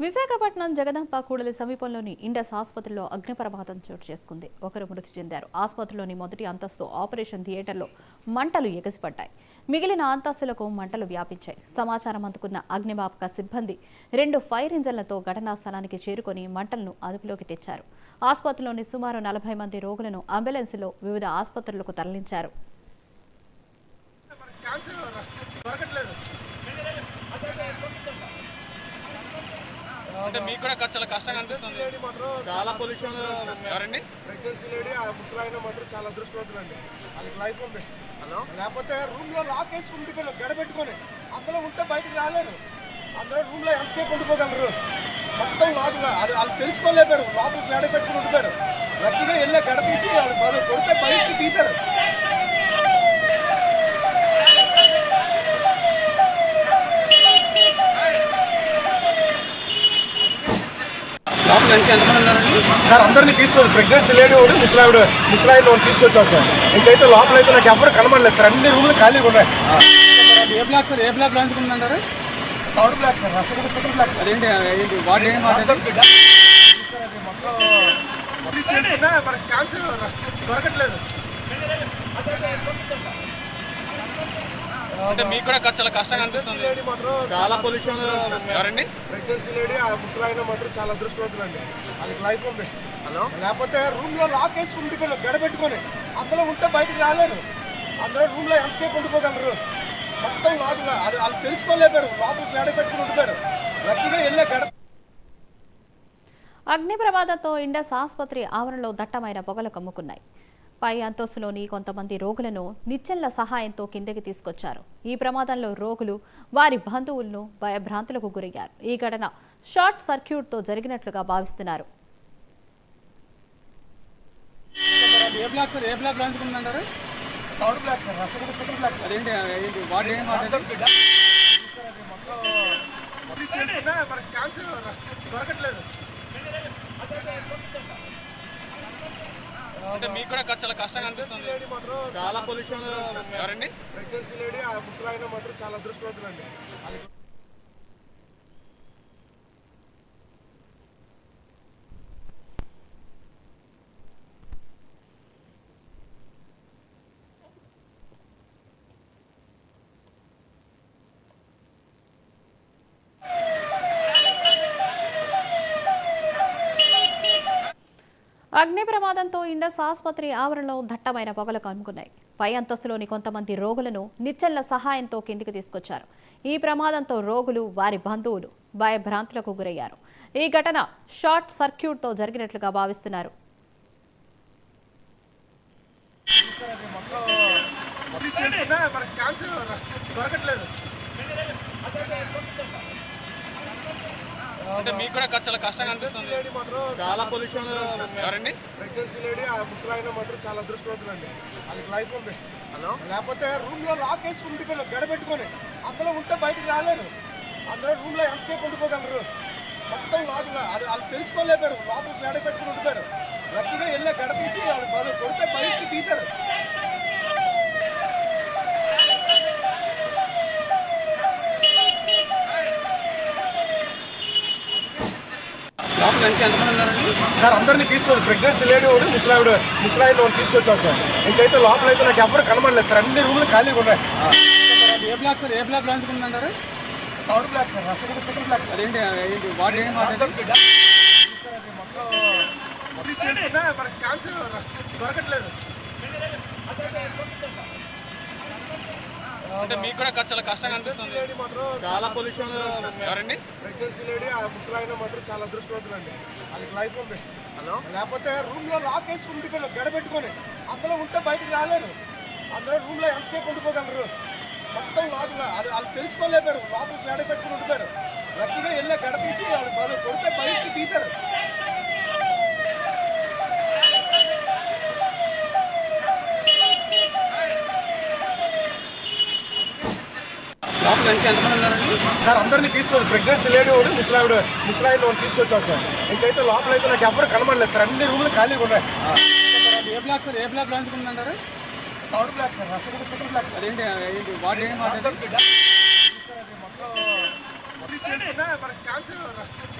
విశాఖపట్నం జగదాంబ కూడలి సమీపంలోని ఇండస్ ఆసుపత్రిలో అగ్ని ప్రమాదం చోటు చేసుకుంది. ఒకరు మృతి చెందారు. ఆసుపత్రిలోని మొదటి అంతస్తు ఆపరేషన్ థియేటర్లో మంటలు ఎగసిపడ్డాయి. మిగిలిన అంతస్తులకు మంటలు వ్యాపించాయి. సమాచారం అందుకున్న అగ్నిమాపక సిబ్బంది 2 ఫైర్ ఇంజన్లతో ఘటనా స్థలానికి చేరుకొని మంటలను అదుపులోకి తెచ్చారు. ఆసుపత్రిలోని సుమారు 40 మంది రోగులను అంబులెన్స్లో వివిధ ఆసుపత్రులకు తరలించారు. అంటే మీకు కూడా చాలా కష్టంగా అనిపిస్తుంది. చాలా పొల్యూషన్. ఎవరండి? ప్రెగ్నెన్సీ లేడీ ఆ ముసలాయన మాత్రం చాలా అదృష్టవంతులండి. వాళ్ళకి లైఫ్ ఉంది. హలో, లేకపోతే రూమ్ లో లాక్ వేసి ఉండిపోయి గడపెట్టుకొని అందులో ఉంటే బయటకు రాలేరు. అందులో రూమ్ లో ఎంతసేపు ఉండిపోగలరు? మొత్తం లాకుగా వాళ్ళు తెలుసుకోలేపారు. లోపలికి గడపెట్టుకుని ఉండిపోయారు. లక్కీగా వెళ్ళే గడ తీసి వాళ్ళు కొడితే బయటకి తీశారు. సార్ అందరినీ తీసుకొని ప్రెగ్నెన్సీ లేడీ ఒకటి ముసలాయిని ఒకటి తీసుకొచ్చాం సార్. ఇంకైతే లోపల అయితే నాకు ఎవరు కనబడలేదు సార్. అన్ని రూమ్లు ఖాళీగా ఉన్నాయి. ఏ బ్లాక్ సార్? ఏ బ్లాక్ లో అనుకుంటున్నారు? Third block sir. అసలు సెకండ్ బ్లాక్. అదేంటి వాడు ఏం మనకి ఛాన్స్ దొరకట్లేదు. అంటే మీకు కూడా చాలా కష్టంగా అనిపిస్తుంది. చాలా పొల్యూషన్. ఎవరండి? ప్రెగ్నెన్సీ లేడీ ఆ ముసలాయన మాత్రం చాలా అదృష్టవంతులండి. వాళ్ళకి లైఫ్ ఉంది. హలో, లేకపోతే రూమ్ లో లాక్ వేసి ఉండిపోయి గడపెట్టుకొని అందులో ఉంటే బయటకు రాలేరు. అందులో రూమ్ లో ఎంతసేపు ఉండిపోగలరు? మొత్తం లాకుగా వాళ్ళు తెలుసుకోలేపారు. లోపలికి గడపెట్టుకుని ఉండిపోయారు. లక్కీగా వెళ్ళే గడ. అగ్ని ప్రమాదంతో ఇండస్ ఆసుపత్రి ఆవరణలో దట్టమైన పొగలు కమ్ముకున్నాయి. పై అంతస్తులోని కొంతమంది రోగులను నిచ్చెనల సహాయంతో కిందకి తీసుకొచ్చారు. ఈ ప్రమాదంలో రోగులు వారి బంధువులను భయభ్రాంతులకు గురయ్యారు. ఈ ఘటన షార్ట్ సర్క్యూట్తో జరిగినట్లుగా భావిస్తున్నారు. ఏ బ్లాక్ సార్? ఏ బ్లాక్ లో అనుకుంటున్నారు? Third block sir. అసలు సెకండ్ బ్లాక్. అదేంటి వాడు ఏం మనకి ఛాన్స్ దొరకట్లేదు. అంటే మీకు కూడా చాలా కష్టంగా అనిపిస్తుంది. చాలా పొల్యూషన్. ఎవరండి? ప్రెగ్నెన్సీ లేడీ ఆ ముసలాయన మాత్రం చాలా అదృష్టవంతులండి. అగ్ని ప్రమాదంతో ఇండస్ ఆసుపత్రి ఆవరణలో దట్టమైన పొగలు కమ్ముకున్నాయి. పై అంతస్తులోని కొంతమంది రోగులను నిచ్చెనల సహాయంతో కిందికి తీసుకొచ్చారు. ఈ ప్రమాదంతో రోగులు వారి బంధువులు భయభ్రాంతులకు గురయ్యారు. ఈ ఘటన షార్ట్ సర్క్యూట్తో జరిగినట్లుగా భావిస్తున్నారు. అంటే మీకు కూడా చాలా కష్టంగా అనిపిస్తుంది. చాలా పొల్యూషన్. ఎవరండి? ప్రెగ్నెన్సీ లేడీ ఆ ముసలాయన మాత్రం చాలా అదృష్టవంతులండి. వాళ్ళకి లైఫ్ ఉంది. హలో, లేకపోతే రూమ్ లో లాక్ వేసి ఉండిపోయి గడపెట్టుకొని అందులో ఉంటే బయటకు రాలేరు. అందులో రూమ్ లో ఎంతసేపు ఉండిపోగలరు? మొత్తం లాకుగా వాళ్ళు తెలుసుకోలేపారు. లోపలికి గడపెట్టుకుని ఉండిపోయారు. లక్కీగా వెళ్ళే గడ తీసి వాళ్ళు కొడితే బయటకి తీశారు. సార్ అందరినీ తీసుకొని ప్రెగ్నెన్సీ లేడీ ఒకటి ముసలాయిని ఒకటి తీసుకొచ్చాం సార్. ఇంకైతే లోపల అయితే నాకు ఎవరు కనబడలేదు సార్. అన్ని రూమ్లు ఖాళీగా ఉన్నాయి. ఏ బ్లాక్ సార్? ఏ బ్లాక్ లో అనుకుంటున్నారు? Third block sir. అసలు సెకండ్ బ్లాక్. అదేంటి వాడు ఏం మనకి ఛాన్స్ దొరకట్లేదు. అంటే మీకు కూడా చాలా కష్టంగా అనిపిస్తుంది. చాలా పొల్యూషన్. ఎవరండి? ప్రెగ్నెన్సీ లేడీ ఆ ముసలాయన మాత్రం చాలా అదృష్టవంతులండి. వాళ్ళకి లైఫ్ ఉంది. హలో, లేకపోతే రూమ్ లో లాక్ వేసి ఉండిపోయి గడపెట్టుకొని అందులో ఉంటే బయటకు రాలేరు. అందులో రూమ్ లో ఎంతసేపు ఉండిపోగలరు? మొత్తం లాకుగా వాళ్ళు తెలుసుకోలేపారు. లోపలికి గడపెట్టుకుని ఉండిపోయారు. లక్కీగా వెళ్ళే గడ తీసి వాళ్ళు కొడితే బయటకి తీశారు. సార్ అందరినీ తీసుకొని ప్రెగ్నెన్సీ లేడీ ఒకటి ముసలాయిని ఒకటి తీసుకొచ్చాం సార్. ఇంకైతే లోపల అయితే నాకు ఎవరు కనబడలేదు సార్. అన్ని రూమ్లు ఖాళీగా ఉన్నాయి. ఏ బ్లాక్ సార్? ఏ బ్లాక్ లో అనుకుంటున్నారు? Third block sir. అసలు సెకండ్ బ్లాక్. అదేంటి వాడు ఏం చేసుకున్నా మనకి ఛాన్స్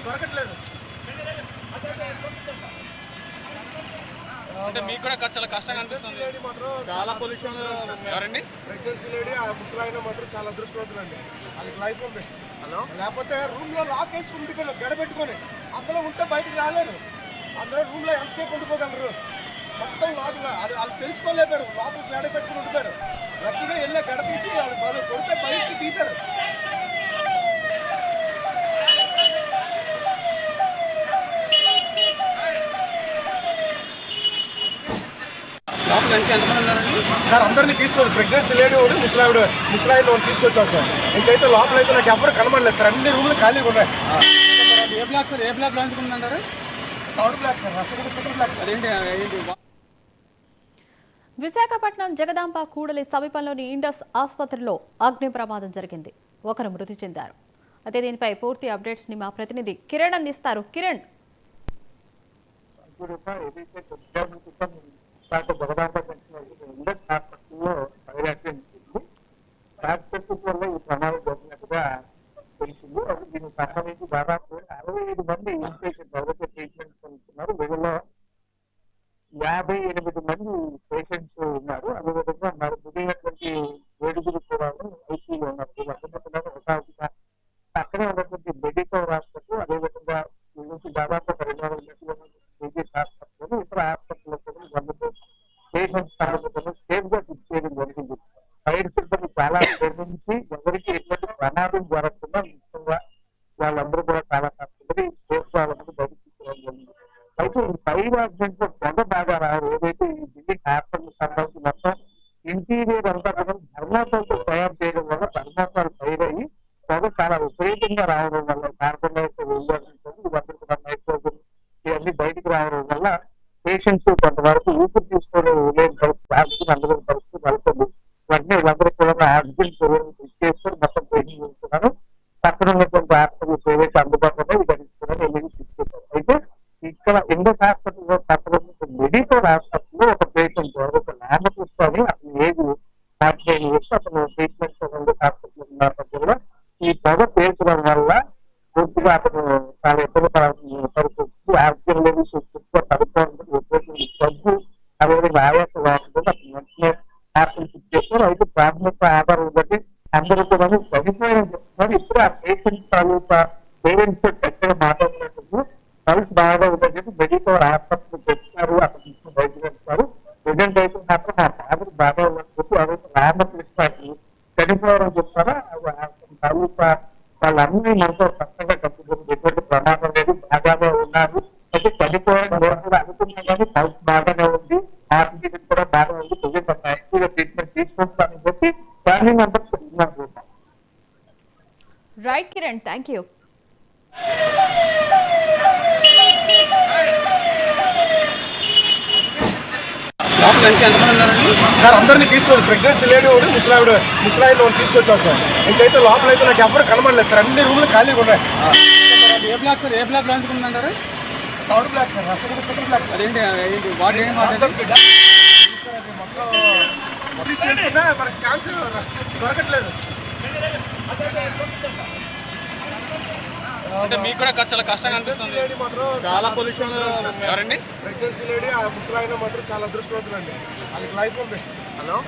దొరకట్లేదు. అంటే మీకు కూడా చాలా కష్టంగా అనిపిస్తుంది. చాలా పొల్యూషన్. ఎవరండి? ప్రెగ్నెన్సీ లేడీ ఆ ముసలాయన మాత్రం చాలా అదృష్టవంతులండి. వాళ్ళకి లైఫ్ ఉంది. లేకపోతే రూమ్ లో లాక్ వేసి ఉండిపోయారు గడబెట్టుకొని. అందులో ఉంటే బయటకు రాలేరు. అందులో రూమ్ లో ఎంతసేపు ఉండిపోగలరు. మొత్తం లాక్గా వాళ్ళు తెలుసుకోలేపారు. లోపలికి గడబెట్టుకుని ఉండిపోయారు. లక్కీగా వెళ్ళే గడ తీసి వాళ్ళు కొడితే బయటికి తీశారు. లోపల ఎంతమంది ఉన్నారండి? సార్ అందరినీ తీసుకొని ప్రెగ్నెన్సీ లేడీ ఒకటి ముసలాయిని ఒకటి తీసుకొచ్చాం సార్. ఇంకైతే లోపల అయితే నాకు ఎవరు కనబడలేదు సార్. అన్ని రూమ్లు ఖాళీగా ఉన్నాయి. ఏ బ్లాక్ సార్? ఏ బ్లాక్ లో ఎందుకుంటారు? Third block sir. Second block. అదేంటి? విశాఖపట్నం జగదాంబ కూడలి సమీపంలోని ఇండస్ ఆసుపత్రిలో అగ్ని ప్రమాదం జరిగింది. ఒకరు మృతి చెందారు. అయితే దీనిపై పూర్తి అప్డేట్స్ ని మా ప్రతినిధి కిరణ్ అందిస్తారు. కిరణ్, జగదాంబ ఇండస్ హాస్పిటల్లో ఫైర్ యాక్సిడెంట్ జరిగింది. షార్ట్ సర్క్యూట్ వల్ల ఈ ప్రమాదం జరిగినట్టుగా తెలిసింది. అది దీనికి సంబంధించి దాదాపు 65 మంది ఇన్పేషెంట్ ఎవరైతే ట్రీట్మెంట్ పొందుతున్నారు వీళ్ళలో 58 మంది పేషెంట్స్ ఉన్నారు. అదేవిధంగా మరి మిగిలినటువంటి 7 కూడా ఐసీలో ఉన్నారు. వీళ్ళందరూ ఒక పక్కనే ఉన్నటువంటి మెడికల్ హాస్పిటల్, అదేవిధంగా వీళ్ళ నుంచి దాదాపు 200 హాస్పిటల్, ఇతర హాస్పిటల్లో కూడా వాళ్ళతో పేషెంట్స్ సేఫ్ గా ఫిక్స్ చేయడం జరిగింది. ఫైర్ సిబ్బంది చాలా నుంచి ఎవరికి ఎటువంటి ప్రమాదం జరగకుండా ముఖ్యంగా వాళ్ళందరూ కూడా చాలా కష్టపడి సేఫ్ గా వాళ్ళని బయటకు తీసుకోవడం జరిగింది. అయితే ఈ ఫైర్ యాక్సిడెంట్ లో పొగ బాగా రావడం, ఏదైతే ఈ బిల్డింగ్ హాస్పిటల్ సంబంధించి మొత్తం ఇంటీరియర్ అంతా కూడా ధర్మాపాలతో తయారు చేయడం వల్ల ధర్మాపాలు ఫైర్ అయ్యి పొగ చాలా విపరీతంగా రావడం వల్ల కార్బన్ డైఆక్సైడ్ ఇవన్నీ కూడా నైట్రోజన్ ఇవన్నీ బయటకు రావడం వల్ల పేషెంట్స్ కొంతవరకు ఊపిరి తీసుకోవడం లేని పరిస్థితి, ఆక్సిజన్ అందరం పరిస్థితి నెలకొంది. వెంటనే వీళ్ళందరూ కూడా ఆక్సిజన్ చేసుకొని మొత్తం ట్రైనింగ్ చేస్తున్నారు. పక్కన ఉన్నటువంటి హాస్పిటల్స్ ఏవైతే అందుబాటులో ఇవన్నీ వెళ్ళి తీసుకెళ్తారు. అయితే ఇక్కడ ఇండస్ హాస్పిటల్ పక్కన మెడికల్ హాస్పిటల్లో ఒక పేషెంట్ ఒక రామకృష్ణ అని అతను ఏజ్ 49 years అతను ట్రీట్మెంట్ హాస్పిటల్ ఉన్న పద్ధతిలో ఈ పొగ పేర్చడం వల్ల పూర్తిగా అతను చాలా ఇబ్బంది పరిస్థితి, ఆక్సిజన్ లెవెల్స్ పూర్తిగా పడిపోవడం, సబ్బు అదేవిధంగా ఆయాసం రావడం అతను వెంటనే హాస్పిటల్ ఫిక్స్ చేస్తారు. అయితే ప్రాథమిక ఆధారం బట్టి అందరూ కూడా చనిపోయారని చెప్తున్నారు. ఇప్పుడు ఆ పేషెంట్ తాలూకా పేరెంట్స్ తో చక్కగా మాట్లాడుతున్నట్టు పల్స్ బాగా ఉందని చెప్పి మెడికల్ హాస్పిటల్ తెచ్చినారు. అక్కడ నుంచి బయటకు వెళ్తారు. ప్రజెంట్ అయితే మాత్రం ఆ ఫాదర్ బాగా ఉందని చెప్పి అదే రామకృష్ణ చనిపోయారని చెప్తారా తాలూకా వాళ్ళన్నీ మనతో స్పష్టంగా కట్టుకుంటుంది. ఎటువంటి ప్రమాదం లేదు, బాగానే ఉన్నారు. అయితే చనిపోయారని నేను కూడా అనుకున్నా కానీ పల్స్ బాగానే ఉంది, ఆక్సిజన్ కూడా బాగా ఉంది, ప్రజెంట్ యాక్టివ్గా ట్రీట్మెంట్ తీసుకుంటానని చెప్పి దాన్ని అంతా చెప్తున్నారు. Right Kiran, thank you. లోపల ఎంతమంది ఉన్నారండి? సార్ అందరినీ తీసుకొని ప్రెగ్నెన్సీ లేడీ ఒకటి ముసలాయిని ఒకటి తీసుకొచ్చాం సార్. ఇంకైతే లోపల అయితే నాకు ఎవరు కనబడలేదు సార్. అన్ని రూమ్లు ఖాళీగా ఉన్నాయి. ఏ బ్లాక్ సార్? ఏ బ్లాక్ లో ఎందుకుంటారు? Third block sir. Second block. అదేంటి? వాటి ఏం మొత్తం చేసుకున్నా మనకి ఛాన్స్ దొరకట్లేదు. అంటే మీకు కూడా చాలా కష్టంగా అనిపిస్తుంది. చాలా పొల్యూషన్. ఎవరండి? ప్రెగ్నెన్సీ లేడీ ఆ ముసలాయన మాత్రం చాలా అదృష్టవంతులండి. వాళ్ళకి లైఫ్ ఉంది.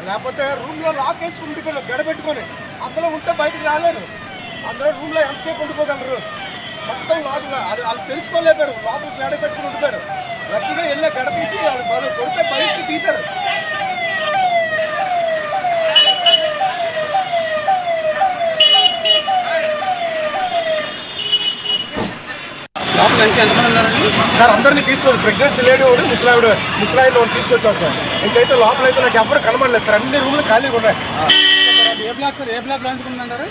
లేకపోతే రూమ్ లో లాక్ వేసి ఉండిపోయారు గడబెట్టుకొని. అందులో ఉంటే బయటకు రాలేరు. అందులో రూమ్ లో ఎంతసేపు ఉండిపోగలరు. మొత్తం లాక్గా వాళ్ళు తెలుసుకోలేపారు. లోపలికి గడబెట్టుకుని ఉండిపోయారు. లక్కీగా వెళ్ళే గడ తీసి వాళ్ళు కొడితే బయటికి తీశారు. లోపల ఎంతమంది ఉన్నారండి? సార్ అందరినీ తీసుకొని ప్రెగ్నెన్సీ లేడీ ఒకటి ముసలాయిని ఒకటి తీసుకొచ్చాం సార్. ఇంకైతే లోపల అయితే నాకు ఎవరు కనబడలేదు సార్. అన్ని రూమ్లు ఖాళీగా ఉన్నాయి. ఏ బ్లాక్ సార్? ఏ బ్లాక్ లో ఎందుకుంటారు?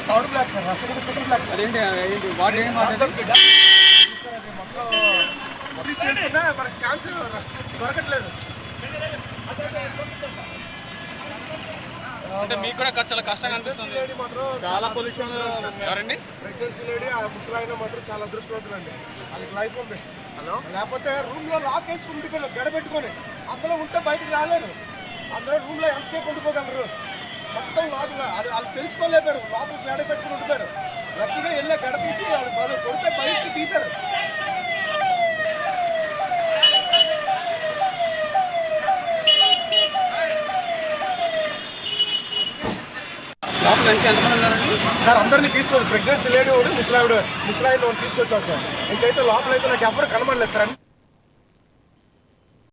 Third block sir. Second block. అదేంటి? వాటి ఏం మొత్తం చేసుకున్నా మనకి ఛాన్స్ దొరకట్లేదు. అంటే మీకు కూడా చాలా కష్టంగా అనిపిస్తుంది. చాలా పొల్యూషన్. ఎవరండి? ప్రెగ్నెన్సీ లేడీ ఆ ముసలాయన మాత్రం చాలా అదృష్టవంతులండి. వాళ్ళకి లైఫ్ ఉంది. లేకపోతే రూమ్ లో లాక్ వేసి ఉండిపోయారు గడబెట్టుకొని. అందులో ఉంటే బయటకు రాలేరు. అందులో రూమ్ లో ఎంతసేపు ఉండిపోగలరు. మొత్తం లాక్గా వాళ్ళు తెలుసుకోలేపారు. లోపలికి గడబెట్టుకుని ఉండిపోయారు. లక్కీగా వెళ్ళే గడ తీసి వాళ్ళు కొడితే బయటికి తీశారు. లోపల ఎంతమంది ఉన్నారండి? సార్ అందరినీ తీసుకొని ప్రెగ్నెన్సీ లేని వాడు ముసలాయిని తీసుకొచ్చారు సార్. ఇంకైతే లోపల అయితే నాకు ఎవరు కనబడలేదు సార్.